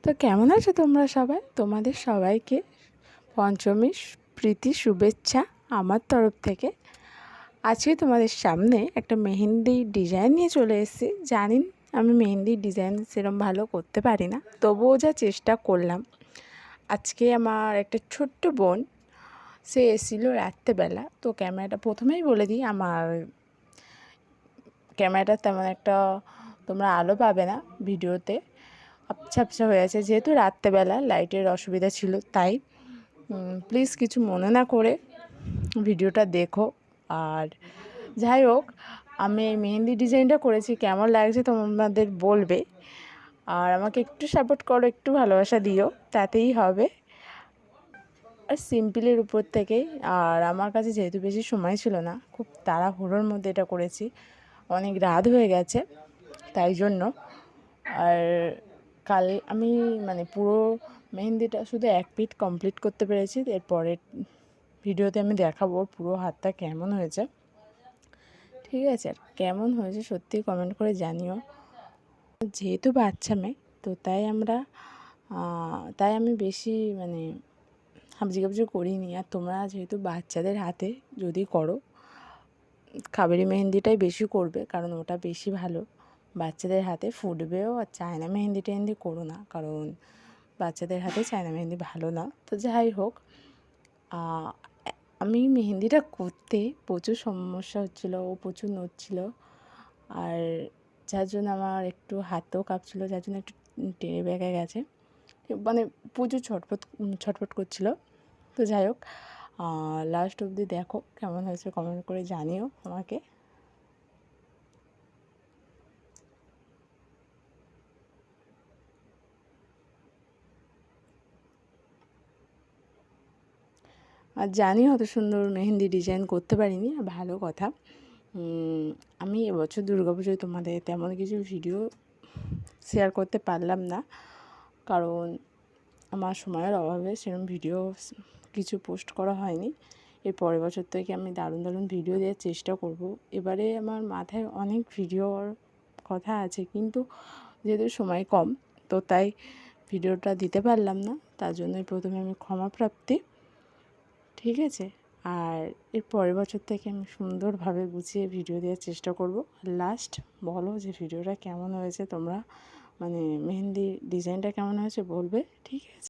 তো কেমন আছো তোমরা সবাই? তোমাদের সবাইকে পঞ্চমী প্রীতি শুভেচ্ছা আমার তরফ থেকে। আজকে তোমাদের সামনে একটা মেহেন্দির ডিজাইন নিয়ে চলে এসেছি। জানি আমি মেহেন্দির ডিজাইন সেরকম ভালো করতে পারি না, তবুও যা চেষ্টা করলাম। আজকে আমার একটা ছোট্ট বোন, সে এসেছিলো রাত্রেবেলা। তো ক্যামেরাটা প্রথমেই বলে দিই, আমার ক্যামেরাটা তেমন একটা তোমরা আলো পাবে না ভিডিওতে, আবছা আবছা হয়ে আছে, যেহেতু রাত্রেবেলা লাইটের অসুবিধা ছিল। তাই প্লিজ কিছু মনে না করে ভিডিওটা দেখো। আর যাই হোক, আমি এই মেহেন্দি ডিজাইনটা করেছি, কেমন লাগছে তোমাদের বলবে। আর আমাকে একটু সাপোর্ট করো, একটু ভালোবাসা দিও, তাতেই হবে। আর সিম্পলের উপর থেকেই, আর আমার কাছে যেহেতু বেশি সময় ছিল না, খুব তাড়াহুড়োর মধ্যে এটা করেছি, অনেক রাত হয়ে গেছে তাই জন্য। আর কাল আমি পুরো মেহেন্দিটা শুধু এক পিঠ কমপ্লিট করতে পেরেছি। এরপরে ভিডিওতে আমি দেখাবো পুরো হাতটা কেমন হয়েছে। ঠিক আছে? আর কেমন হয়েছে সত্যিই কমেন্ট করে জানিও। যেহেতু বাচ্চা মেয়ে, তো তাই আমি বেশি হাবজি গাবজি করিনি। আর তোমরা যেহেতু বাচ্চাদের হাতে যদি করো, কাবেরি মেহেন্দিটাই বেশি করবে, কারণ ওটা বেশি ভালো, বাচ্চাদের হাতে ফুটবেও। আর চায়না মেহেন্দি টেহেন্দি করো না, কারণ বাচ্চাদের হাতে চায়না মেহেন্দি ভালো না। তো যাই হোক, আমি মেহেন্দিটা করতে প্রচুর সমস্যা হচ্ছিলো, ও প্রচুর নড়ছিল, আর যার জন্য আমার একটু হাতও কাঁপছিলো, যার জন্য একটু টেনে বেঁকে গেছে, প্রচুর ছটফট করছিলো। তো যাই হোক, লাস্ট অবধি দেখো কেমন হয়েছে, কমেন্ট করে জানিও আমাকে। আর জানি অত সুন্দর মেহেন্দি ডিজাইন করতে পারিনি, ভালো কথা। আমি এবছর দুর্গাপুজোয় তোমাদের তেমন কিছু ভিডিও শেয়ার করতে পারলাম না, কারণ আমার সময়ের অভাবে সেরকম ভিডিও কিছু পোস্ট করা হয়নি। এর পরের বছর থেকে আমি দারুণ দারুণ ভিডিও দেওয়ার চেষ্টা করব। এবারে আমার মাথায় অনেক ভিডিওর কথা আছে, কিন্তু যেহেতু সময় কম, তো তাই ভিডিওটা দিতে পারলাম না। তার জন্যই প্রথমে আমি ক্ষমা প্রার্থী। ঠিক আছে? আর এর পরের বছর থেকে আমি সুন্দরভাবে গুছিয়ে ভিডিও দেওয়ার চেষ্টা করব। লাস্ট বলো যে ভিডিওটা কেমন হয়েছে, তোমরা মেহেন্দি ডিজাইনটা কেমন হয়েছে বলবে। ঠিক আছে?